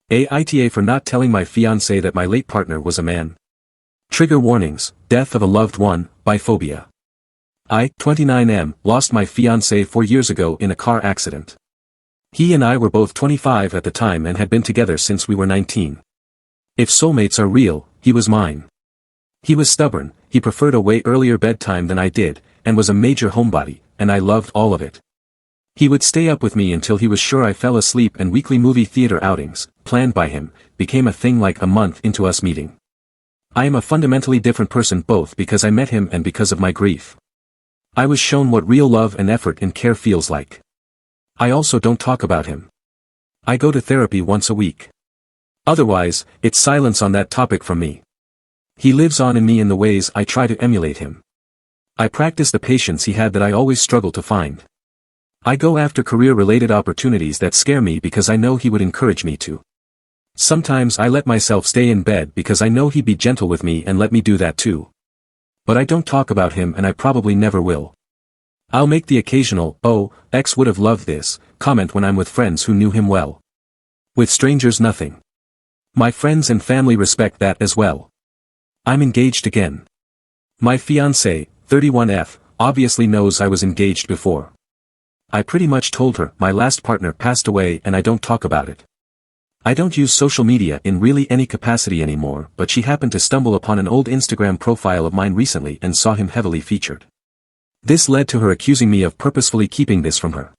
AITAH for not telling my fiancé that my late partner was a man. Trigger warnings: death of a loved one, biphobia. I, 29M, lost my fiancé 4 years ago in a car accident. He and I were both 25 at the time and had been together since we were 19. If soulmates are real, he was mine. He was stubborn, he preferred a way earlier bedtime than I did, and was a major homebody, and I loved all of it. He would stay up with me until he was sure I fell asleep, and weekly movie theater outings, planned by him, became a thing like a month into us meeting. I am a fundamentally different person both because I met him and because of my grief. I was shown what real love and effort and care feels like. I also don't talk about him. I go to therapy once a week. Otherwise, it's silence on that topic from me. He lives on in me in the ways I try to emulate him. I practice the patience he had that I always struggle to find. I go after career-related opportunities that scare me because I know he would encourage me to. Sometimes I let myself stay in bed because I know he'd be gentle with me and let me do that too. But I don't talk about him, and I probably never will. I'll make the occasional, "Oh, X would have loved this," comment when I'm with friends who knew him well. With strangers, nothing. My friends and family respect that as well. I'm engaged again. My fiancée, 31F, obviously knows I was engaged before. I pretty much told her my last partner passed away and I don't talk about it. I don't use social media in really any capacity anymore, but she happened to stumble upon an old Instagram profile of mine recently and saw him heavily featured. This led to her accusing me of purposefully keeping this from her.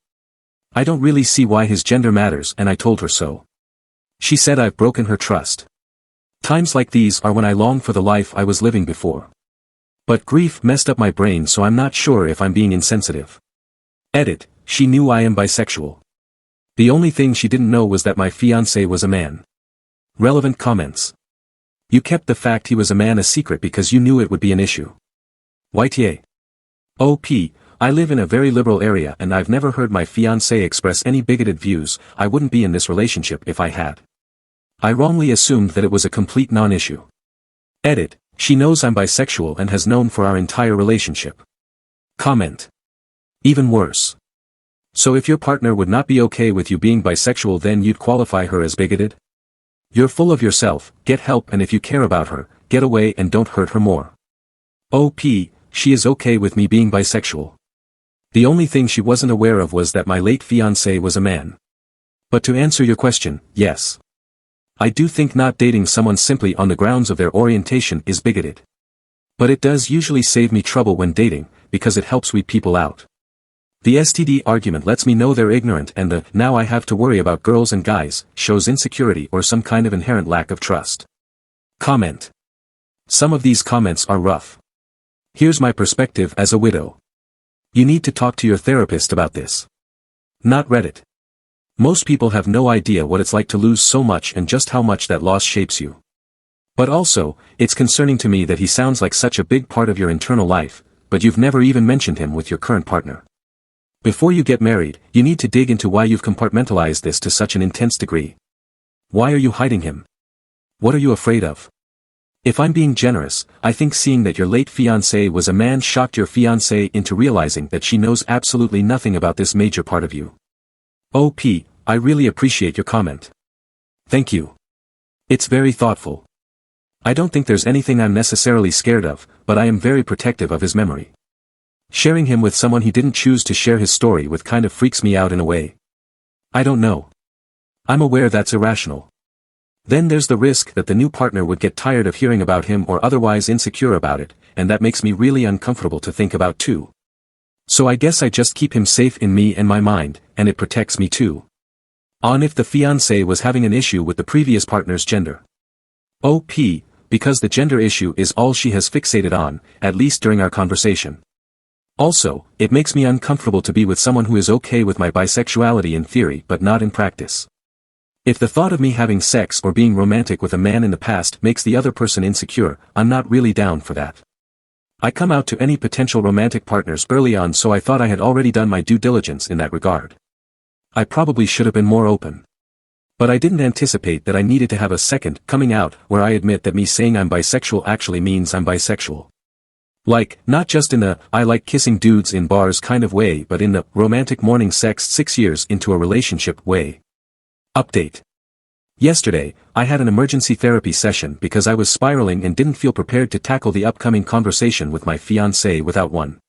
I don't really see why his gender matters, and I told her so. She said I've broken her trust. Times like these are when I long for the life I was living before. But grief messed up my brain, so I'm not sure if I'm being insensitive. Edit: she knew I am bisexual. The only thing she didn't know was that my fiancé was a man. Relevant comments. You kept the fact he was a man a secret because you knew it would be an issue. YTA. OP, I live in a very liberal area and I've never heard my fiancé express any bigoted views. I wouldn't be in this relationship if I had. I wrongly assumed that it was a complete non-issue. Edit: she knows I'm bisexual and has known for our entire relationship. Comment. Even worse. So if your partner would not be okay with you being bisexual, then you'd qualify her as bigoted? You're full of yourself. Get help, and if you care about her, get away and don't hurt her more. OP, she is okay with me being bisexual. The only thing she wasn't aware of was that my late fiancé was a man. But to answer your question, yes. I do think not dating someone simply on the grounds of their orientation is bigoted. But it does usually save me trouble when dating, because it helps weed people out. The STD argument lets me know they're ignorant, and the "now I have to worry about girls and guys" shows insecurity or some kind of inherent lack of trust. Comment. Some of these comments are rough. Here's my perspective as a widow. You need to talk to your therapist about this. Not Reddit. Most people have no idea what it's like to lose so much and just how much that loss shapes you. But also, it's concerning to me that he sounds like such a big part of your internal life, but you've never even mentioned him with your current partner. Before you get married, you need to dig into why you've compartmentalized this to such an intense degree. Why are you hiding him? What are you afraid of? If I'm being generous, I think seeing that your late fiancé was a man shocked your fiancé into realizing that she knows absolutely nothing about this major part of you. OP, I really appreciate your comment. Thank you. It's very thoughtful. I don't think there's anything I'm necessarily scared of, but I am very protective of his memory. Sharing him with someone he didn't choose to share his story with kind of freaks me out in a way. I don't know. I'm aware that's irrational. Then there's the risk that the new partner would get tired of hearing about him or otherwise insecure about it, and that makes me really uncomfortable to think about too. So I guess I just keep him safe in me and my mind, and it protects me too. On if the fiancé was having an issue with the previous partner's gender. OP, because the gender issue is all she has fixated on, at least during our conversation. Also, it makes me uncomfortable to be with someone who is okay with my bisexuality in theory but not in practice. If the thought of me having sex or being romantic with a man in the past makes the other person insecure, I'm not really down for that. I come out to any potential romantic partners early on, so I thought I had already done my due diligence in that regard. I probably should have been more open. But I didn't anticipate that I needed to have a second coming out where I admit that me saying I'm bisexual actually means I'm bisexual. Like, not just in the "I like kissing dudes in bars" kind of way, but in the romantic morning sex 6 years into a relationship way. Update. Yesterday, I had an emergency therapy session because I was spiraling and didn't feel prepared to tackle the upcoming conversation with my fiancée without one.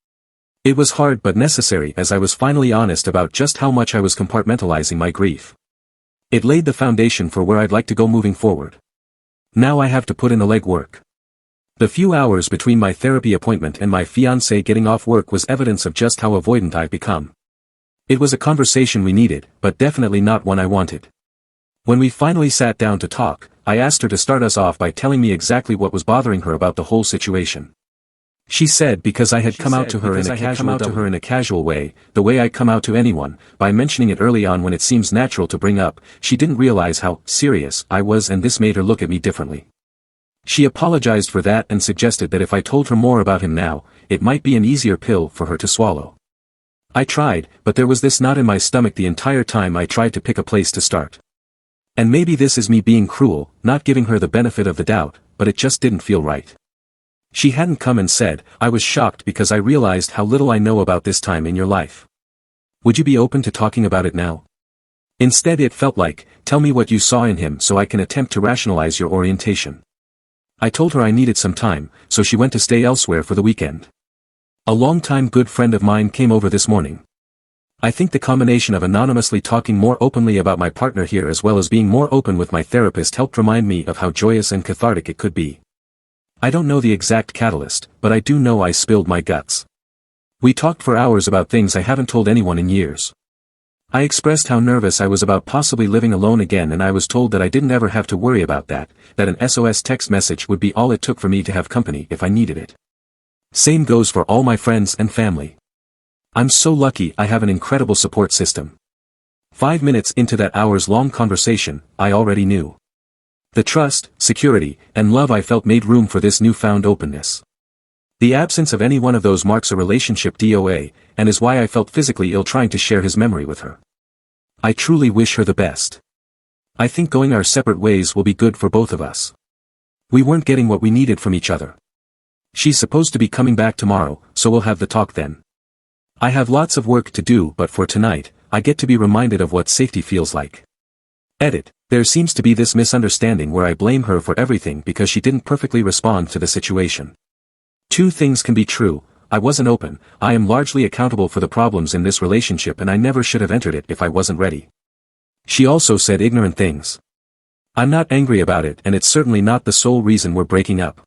It was hard but necessary as I was finally honest about just how much I was compartmentalizing my grief. It laid the foundation for where I'd like to go moving forward. Now I have to put in the legwork. The few hours between my therapy appointment and my fiancé getting off work was evidence of just how avoidant I've become. It was a conversation we needed, but definitely not one I wanted. When we finally sat down to talk, I asked her to start us off by telling me exactly what was bothering her about the whole situation. She said because I had come out to her in a casual way, the way I come out to anyone, by mentioning it early on when it seems natural to bring up, she didn't realize how serious I was and this made her look at me differently. She apologized for that and suggested that if I told her more about him now, it might be an easier pill for her to swallow. I tried, but there was this knot in my stomach the entire time I tried to pick a place to start. And maybe this is me being cruel, not giving her the benefit of the doubt, but it just didn't feel right. She hadn't come and said, I was shocked because I realized how little I know about this time in your life. Would you be open to talking about it now? Instead it felt like, tell me what you saw in him so I can attempt to rationalize your orientation. I told her I needed some time, so she went to stay elsewhere for the weekend. A longtime good friend of mine came over this morning. I think the combination of anonymously talking more openly about my partner here as well as being more open with my therapist helped remind me of how joyous and cathartic it could be. I don't know the exact catalyst, but I do know I spilled my guts. We talked for hours about things I haven't told anyone in years. I expressed how nervous I was about possibly living alone again and I was told that I didn't ever have to worry about that an SOS text message would be all it took for me to have company if I needed it. Same goes for all my friends and family. I'm so lucky I have an incredible support system. 5 minutes into that hours-long conversation, I already knew. The trust, security, and love I felt made room for this newfound openness. The absence of any one of those marks a relationship DOA, and is why I felt physically ill trying to share his memory with her. I truly wish her the best. I think going our separate ways will be good for both of us. We weren't getting what we needed from each other. She's supposed to be coming back tomorrow, so we'll have the talk then. I have lots of work to do but for tonight, I get to be reminded of what safety feels like. Edit. There seems to be this misunderstanding where I blame her for everything because she didn't perfectly respond to the situation. Two things can be true, I wasn't open, I am largely accountable for the problems in this relationship and I never should have entered it if I wasn't ready. She also said ignorant things. I'm not angry about it and it's certainly not the sole reason we're breaking up.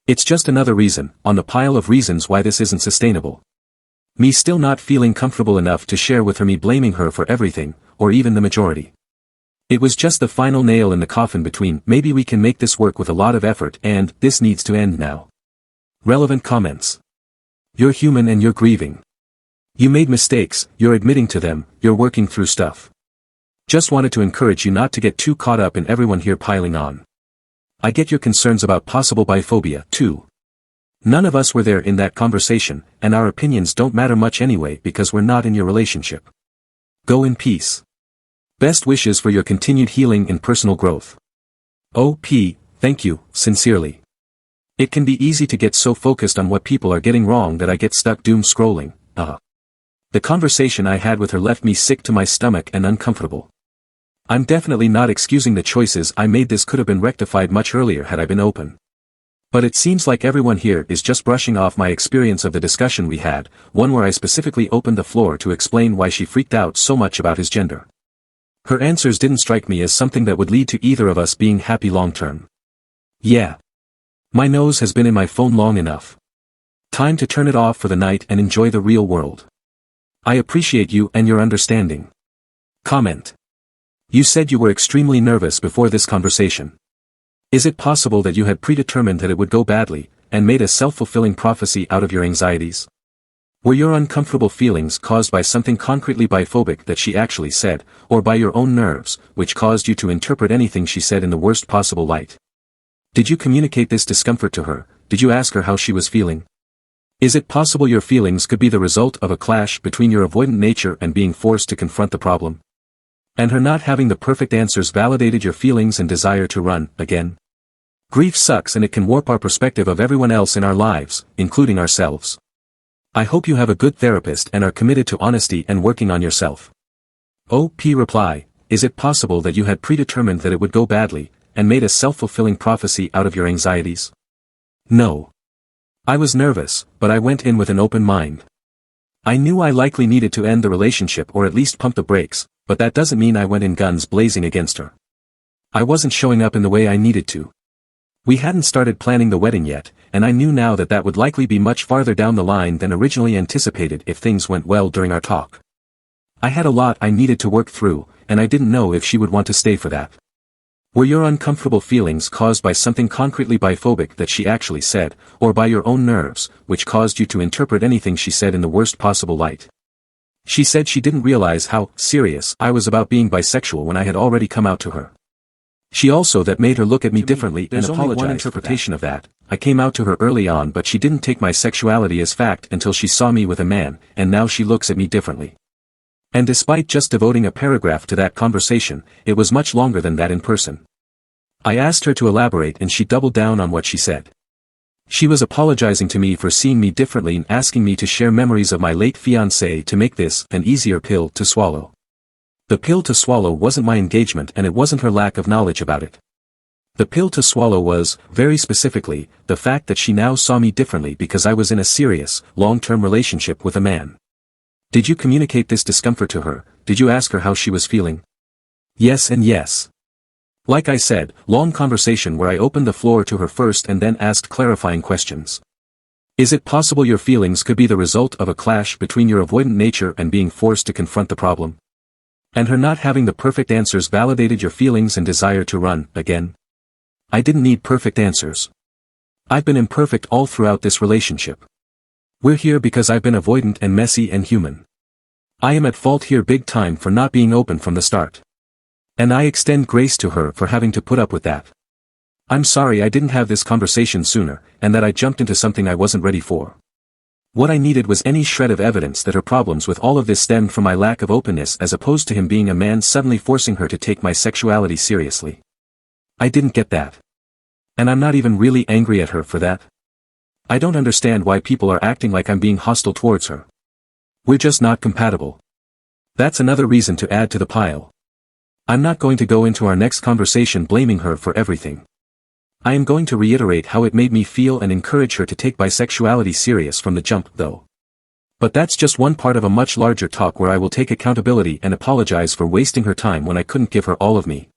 It's just another reason, on the pile of reasons why this isn't sustainable. Me still not feeling comfortable enough to share with her me blaming her for everything, or even the majority. It was just the final nail in the coffin between maybe we can make this work with a lot of effort and this needs to end now. Relevant comments. You're human and you're grieving. You made mistakes, you're admitting to them, you're working through stuff. Just wanted to encourage you not to get too caught up in everyone here piling on. I get your concerns about possible biphobia, too. None of us were there in that conversation, and our opinions don't matter much anyway because we're not in your relationship. Go in peace. Best wishes for your continued healing and personal growth. O.P., thank you, sincerely. It can be easy to get so focused on what people are getting wrong that I get stuck doom scrolling. The conversation I had with her left me sick to my stomach and uncomfortable. I'm definitely not excusing the choices I made. This could have been rectified much earlier had I been open. But it seems like everyone here is just brushing off my experience of the discussion we had, one where I specifically opened the floor to explain why she freaked out so much about his gender. Her answers didn't strike me as something that would lead to either of us being happy long-term. Yeah. My nose has been in my phone long enough. Time to turn it off for the night and enjoy the real world. I appreciate you and your understanding. Comment. You said you were extremely nervous before this conversation. Is it possible that you had predetermined that it would go badly, and made a self-fulfilling prophecy out of your anxieties? Were your uncomfortable feelings caused by something concretely biphobic that she actually said, or by your own nerves, which caused you to interpret anything she said in the worst possible light? Did you communicate this discomfort to her? Did you ask her how she was feeling? Is it possible your feelings could be the result of a clash between your avoidant nature and being forced to confront the problem? And her not having the perfect answers validated your feelings and desire to run again? Grief sucks and it can warp our perspective of everyone else in our lives, including ourselves. I hope you have a good therapist and are committed to honesty and working on yourself. O.P. reply, is it possible that you had predetermined that it would go badly, and made a self-fulfilling prophecy out of your anxieties? No. I was nervous, but I went in with an open mind. I knew I likely needed to end the relationship or at least pump the brakes, but that doesn't mean I went in guns blazing against her. I wasn't showing up in the way I needed to. We hadn't started planning the wedding yet, and I knew now that that would likely be much farther down the line than originally anticipated if things went well during our talk. I had a lot I needed to work through, and I didn't know if she would want to stay for that. Were your uncomfortable feelings caused by something concretely biphobic that she actually said, or by your own nerves, which caused you to interpret anything she said in the worst possible light? She said she didn't realize how serious I was about being bisexual when I had already come out to her. She also that made her look at me differently and apologize. There's only one interpretation of that. I came out to her early on, but she didn't take my sexuality as fact until she saw me with a man, and now she looks at me differently. And despite just devoting a paragraph to that conversation, it was much longer than that in person. I asked her to elaborate and she doubled down on what she said. She was apologizing to me for seeing me differently and asking me to share memories of my late fiancé to make this an easier pill to swallow. The pill to swallow wasn't my engagement and it wasn't her lack of knowledge about it. The pill to swallow was, very specifically, the fact that she now saw me differently because I was in a serious, long-term relationship with a man. Did you communicate this discomfort to her? Did you ask her how she was feeling? Yes and yes. Like I said, long conversation where I opened the floor to her first and then asked clarifying questions. Is it possible your feelings could be the result of a clash between your avoidant nature and being forced to confront the problem? And her not having the perfect answers validated your feelings and desire to run again? I didn't need perfect answers. I've been imperfect all throughout this relationship. We're here because I've been avoidant and messy and human. I am at fault here big time for not being open from the start. And I extend grace to her for having to put up with that. I'm sorry I didn't have this conversation sooner, and that I jumped into something I wasn't ready for. What I needed was any shred of evidence that her problems with all of this stemmed from my lack of openness as opposed to him being a man suddenly forcing her to take my sexuality seriously. I didn't get that. And I'm not even really angry at her for that. I don't understand why people are acting like I'm being hostile towards her. We're just not compatible. That's another reason to add to the pile. I'm not going to go into our next conversation blaming her for everything. I am going to reiterate how it made me feel and encourage her to take bisexuality serious from the jump, though. But that's just one part of a much larger talk where I will take accountability and apologize for wasting her time when I couldn't give her all of me.